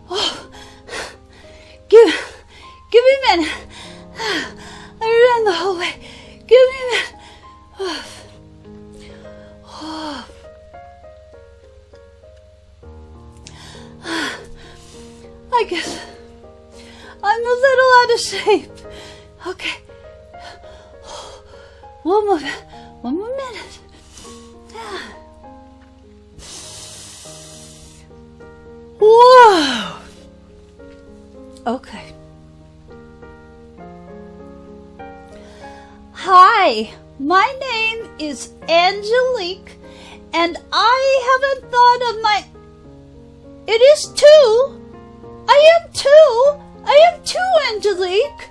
Oh. Give me a minute. I ran the whole way. Give me a minute. Oh. I guess I'm a little out of shape. Okay. One more minute. Whoa. Okay. Hi, my name is Angelique, and I haven't thought of my... It is two. I am two, Angelique.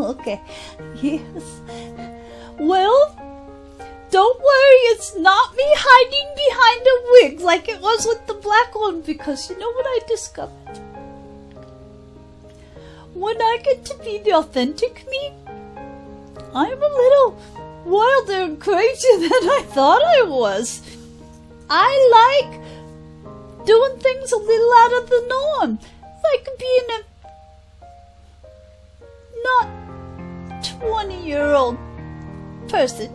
Okay. Yes. Well, don't worry, it's not me hiding behind a wig like it was with the black one, because you know what I discovered? When I get to be the authentic me, I'm a little wilder and crazier than I thought I was. I like doing things a little out of the norm, like being a not 20-year-old person.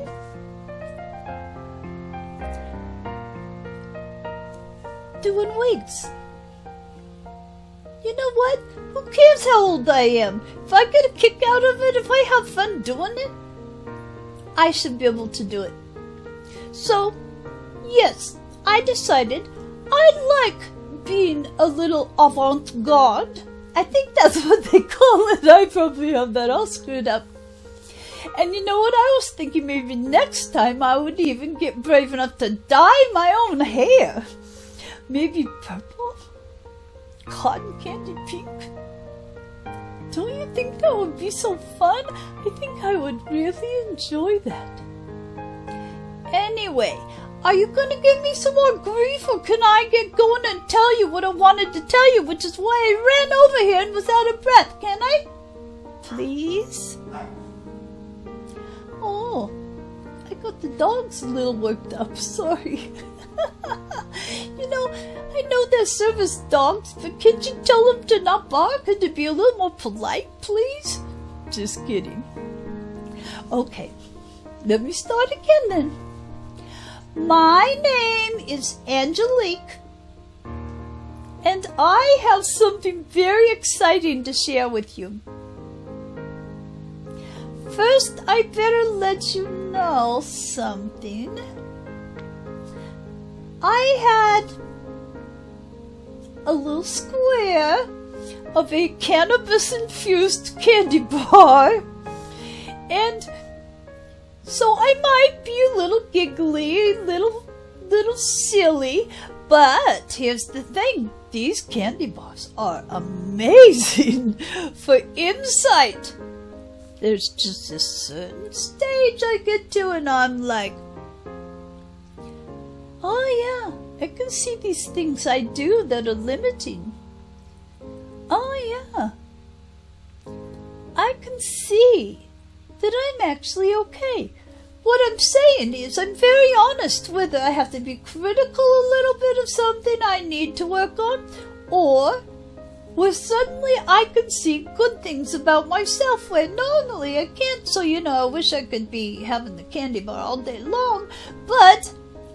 Doing wigs. You know what? Who cares how old I am? If I get a kick out of it, if I have fun doing it, I should be able to do it. So, yes, I decided I like being a little avant-garde. I think that's what they call it. I probably have that all screwed up. And you know what? I was thinking maybe next time I would even get brave enough to dye my own hair. Maybe purple? Cotton candy pink? Don't you think that would be so fun? I think I would really enjoy that. Anyway, are you going to give me some more grief, or can I get going and tell you what I wanted to tell you, which is why I ran over here and was out of breath? Can I? Please? Oh, I got the dogs a little worked up. Sorry. You know, I know they're service dogs, but can't you tell them to not bark and to be a little more polite, please? Just kidding. Okay, let me start again then. My name is Angelique, and I have something very exciting to share with you. First, I better let you know something. I had a little square of a cannabis-infused candy bar, and so I might be a little giggly, little silly, but here's the thing. These candy bars are amazing for insight. There's just a certain stage I get to and I'm like, oh yeah, I can see these things I do that are limiting. Oh yeah, I can see that I'm actually okay. What I'm saying is I'm very honest whether I have to be critical a little bit of something I need to work on, or where suddenly I can see good things about myself where normally I can't. So, you know, I wish I could be having the candy bar all day long, but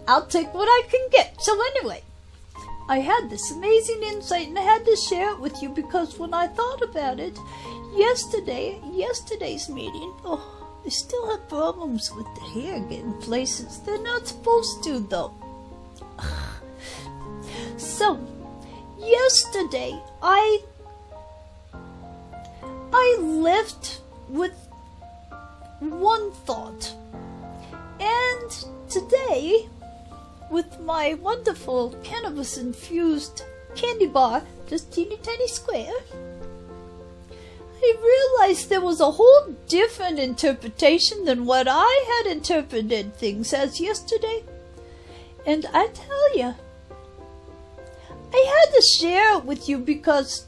I'll take what I can get. So anyway, I had this amazing insight and I had to share it with you because when I thought about it yesterday's meeting, I still have problems with the hair getting places they're not supposed to though. So, yesterday I left with one thought, and today, with my wonderful cannabis-infused candy bar, just teeny tiny square, I realized there was a whole different interpretation than what I had interpreted things as yesterday. And I tell you, I had to share it with you because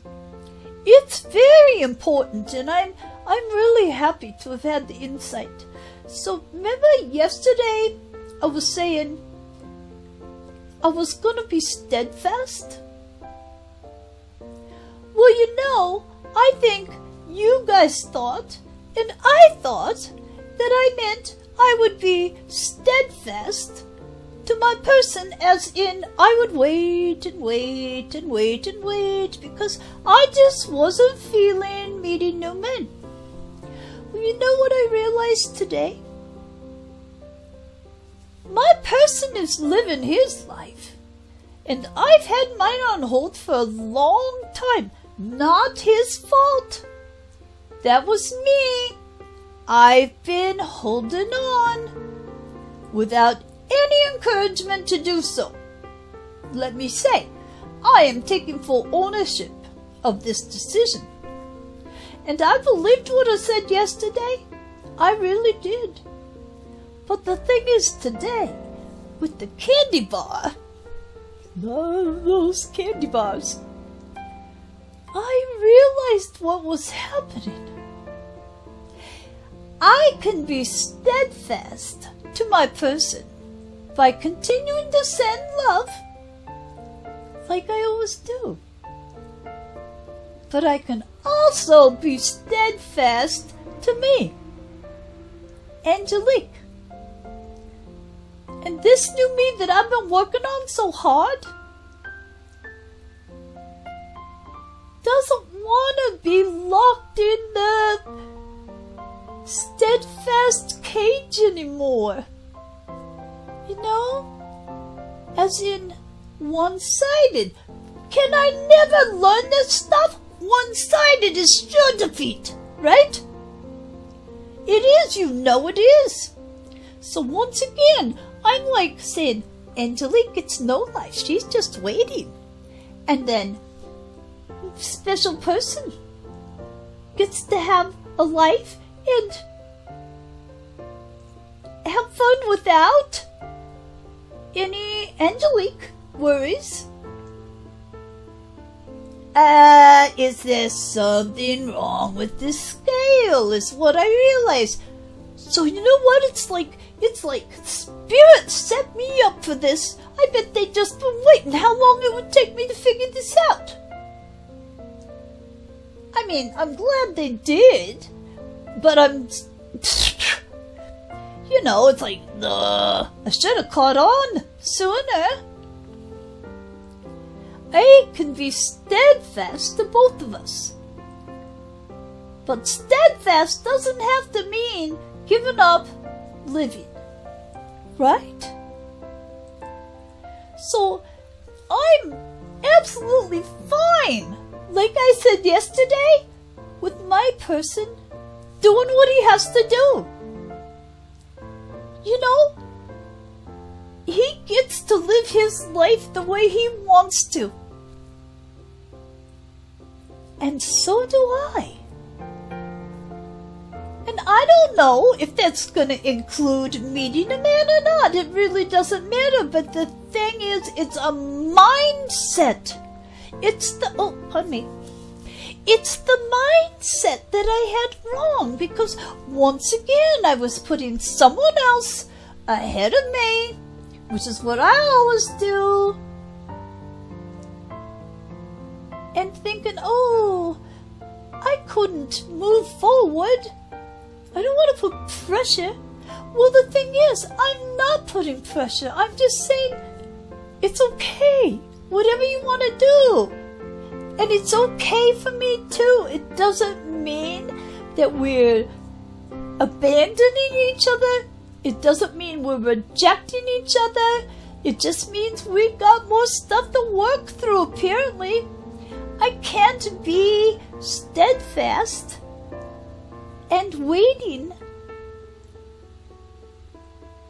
it's very important, and I'm really happy to have had the insight. So remember yesterday I was saying I was gonna be steadfast? Well, I think you guys thought, and I thought, that I meant I would be steadfast to my person, as in I would wait and wait and wait and wait because I just wasn't feeling meeting new men. Well, you know what I realized today? My person is living his life, and I've had mine on hold for a long time. Not his fault. That was me. I've been holding on without any encouragement to do so. Let me say, I am taking full ownership of this decision. And I believed what I said yesterday. I really did. But the thing is, today, with the candy bar, love those candy bars, I realized what was happening. I can be steadfast to my person by continuing to send love like I always do. But I can also be steadfast to me, Angelique. And this new me that I've been working on so hard doesn't want to be locked in the steadfast cage anymore. As in one-sided. Can I never learn this stuff? One-sided is sure defeat, right? It is, it is. So once again, I'm like saying, Angelique gets no life. She's just waiting. And then, special person gets to have a life and have fun without any Angelique worries. Is there something wrong with this scale, is what I realize. So you know what? It's like Spirit set me up for this. I bet they just been waiting how long it would take me to figure this out. I mean, I'm glad they did, but it's like, I should have caught on sooner. I can be steadfast to both of us. But steadfast doesn't have to mean giving up living, right? So I'm absolutely fine, like I said yesterday, with my person doing what he has to do. He gets to live his life the way he wants to. And so do I. And I don't know if that's going to include meeting a man or not. It really doesn't matter. But the thing is, it's a mindset. It's the mindset that I had wrong, because once again I was putting someone else ahead of me, which is what I always do, and thinking, I couldn't move forward. I don't want to put pressure. Well, the thing is, I'm not putting pressure. I'm just saying, it's okay. Whatever you want to do. And it's okay for me too. It doesn't mean that we're abandoning each other. It doesn't mean we're rejecting each other. It just means we've got more stuff to work through, apparently. I can't be steadfast and waiting,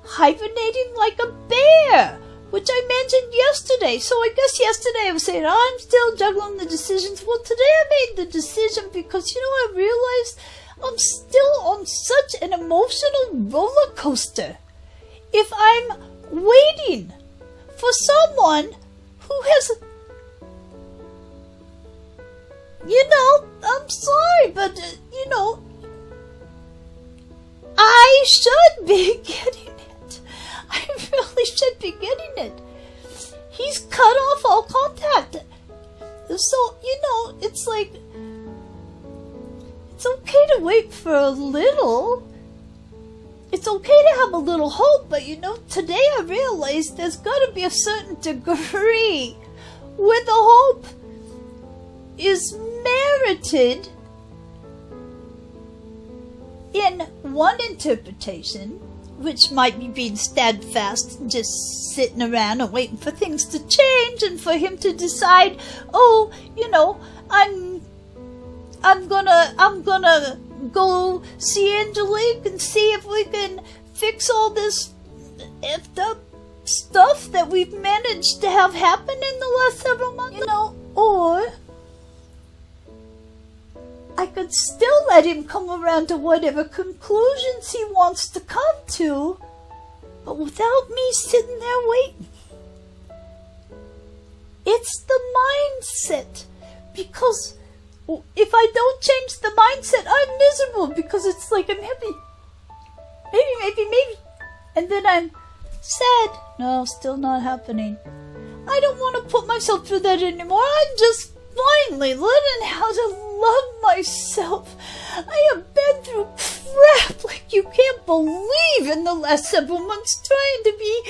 hibernating like a bear, which I mentioned yesterday. So I guess yesterday I was saying, I'm still juggling the decisions. Well, today I made the decision because, I realized I'm still on such an emotional roller coaster. If I'm waiting for someone who has, I'm sorry, but, I should be getting it. I really should be getting it. he's cut off all contact. So, it's like, it's okay to wait for a little. It's okay to have a little hope, but today I realized there's got to be a certain degree where the hope is merited in one interpretation, which might be being steadfast and just sitting around and waiting for things to change and for him to decide, I'm gonna go see Angelique and see if we can fix all this effed up stuff that we've managed to have happen in the last several months, or I could still let him come around to whatever conclusions he wants to come to, but without me sitting there waiting. It's the mindset, because if I don't change the mindset, I'm miserable, because it's like I'm happy. Maybe. And then I'm sad. No, still not happening. I don't want to put myself through that anymore. I'm just finally learning how to love myself. I have been through crap like you can't believe in the last several months, trying to be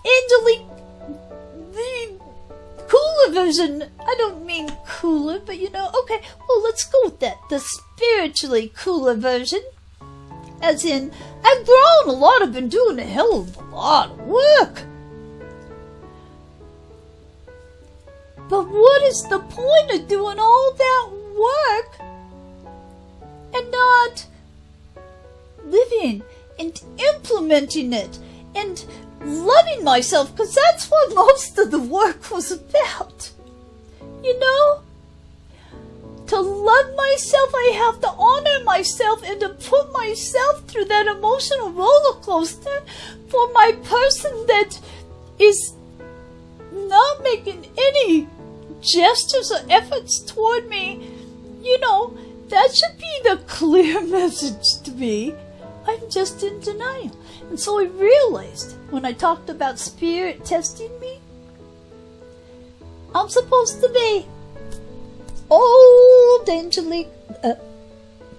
Angelique, the cooler version. I don't mean cooler, but okay, well, let's go with that. The spiritually cooler version. As in, I've grown a lot. I've been doing a hell of a lot of work. But what is the point of doing all that work and not living and implementing it and loving myself? Because that's what most of the work was about. To love myself, I have to honor myself and to put myself through that emotional roller coaster for my person that is not making any gestures or efforts toward me. That should be the clear message to me. I'm just in denial. And so I realized when I talked about spirit testing me, I'm supposed to be old Angelique.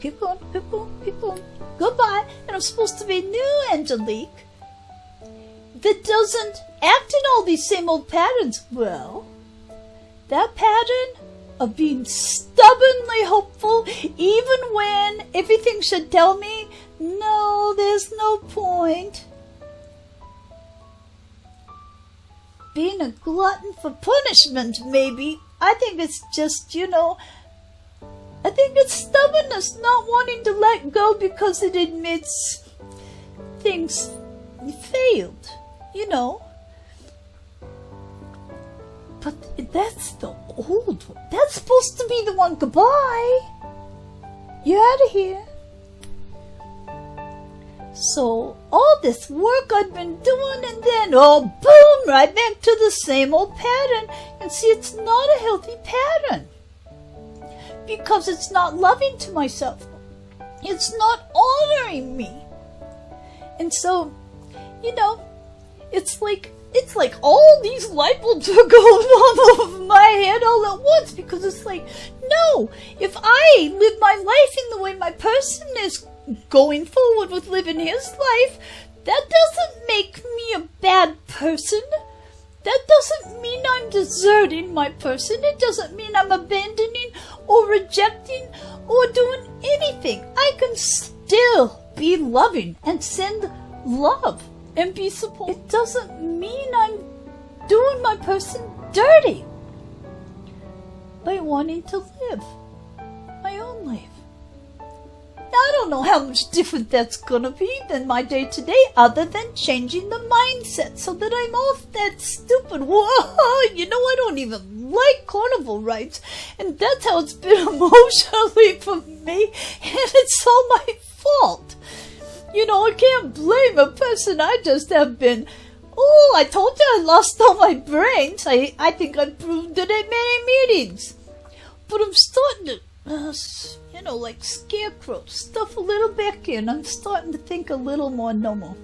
Keep going. Goodbye. And I'm supposed to be new Angelique that doesn't act in all these same old patterns. Well, that pattern of being stubbornly hopeful, even when everything should tell me, no, there's no point. Being a glutton for punishment, maybe. I think it's just, I think it's stubbornness, not wanting to let go because it admits things failed, But that's the old one. That's supposed to be the one. Goodbye. You're out of here. So all this work I've been doing, and then, boom, right back to the same old pattern. And see, it's not a healthy pattern. Because it's not loving to myself. It's not honoring me. And so, it's like all these light bulbs are going on over my head all at once, because it's like, no, if I live my life in the way my person is going forward with living his life, that doesn't make me a bad person. That doesn't mean I'm deserting my person. It doesn't mean I'm abandoning or rejecting or doing anything. I can still be loving and send love and be supportive. It doesn't mean I'm doing my person dirty by wanting to live my own life. Now, I don't know how much different that's gonna be than my day-to-day, other than changing the mindset so that I'm off that stupid, I don't even like carnival rides, and that's how it's been emotionally for me, and it's all my fault. I can't blame a person. I just have been, I told you I lost all my brains. I think I proved it at many meetings. But I'm starting to, like scarecrow, stuff a little back in. I'm starting to think a little more normal.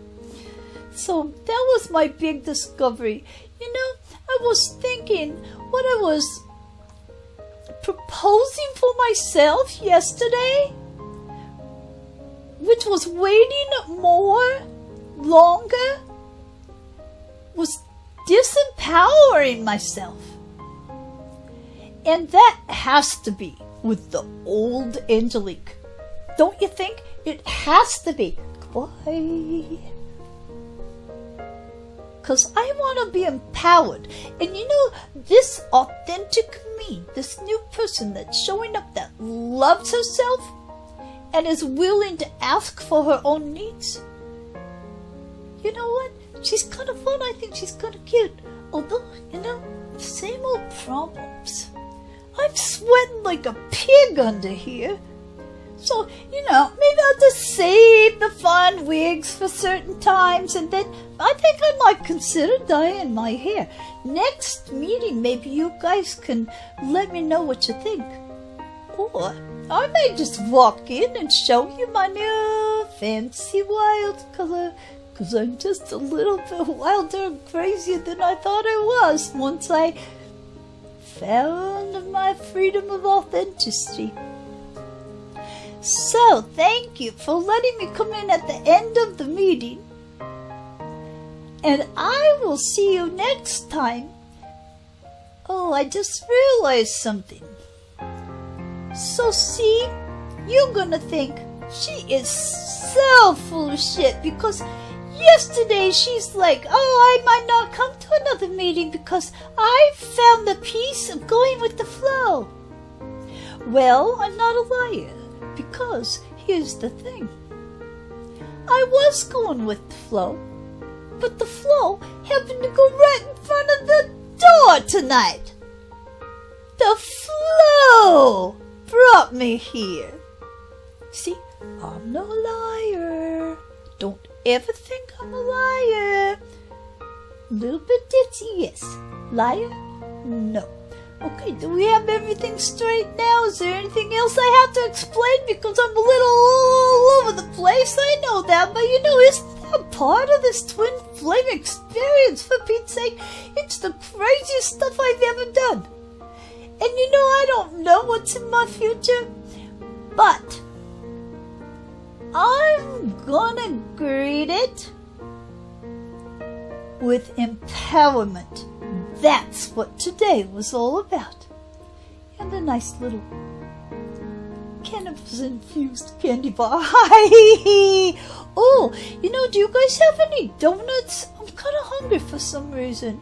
So that was my big discovery. You know, I was thinking what I was proposing for myself yesterday, which was waiting longer, was disempowering myself. And that has to be with the old Angelique. Don't you think? It has to be. Goodbye. Because I want to be empowered. And you know, this authentic me, this new person that's showing up that loves herself and is willing to ask for her own needs. You know what? She's kind of fun. I think she's kind of cute. Although, you know, same old problems. I'm sweating like a pig under here. So, you know, maybe I'll just save the fun wigs for certain times, and then I think I might consider dyeing my hair. Next meeting, maybe you guys can let me know what you think. Or I may just walk in and show you my new fancy wild color, because I'm just a little bit wilder and crazier than I thought I was once I found my freedom of authenticity. So, thank you for letting me come in at the end of the meeting. And I will see you next time. Oh, I just realized something. So, see, you're gonna think she is so full of shit because yesterday she's like, oh, I might not come to another meeting because I found the peace of going with the flow. Well, I'm not a liar. Because here's the thing. I was going with the flow, but the flow happened to go right in front of the door tonight. The flow brought me here. See, I'm no liar. Don't ever think I'm a liar. Little bit ditzy, yes. Liar? No. Okay, do we have everything straight now? Is there anything else I have to explain? Because I'm a little all over the place. I know that, but you know, isn't that part of this twin flame experience, for Pete's sake? It's the craziest stuff I've ever done. And you know, I don't know what's in my future, but I'm gonna greet it with empowerment. That's what today was all about. And a nice little cannabis-infused candy bar. Oh, you know, do you guys have any donuts? I'm kind of hungry for some reason.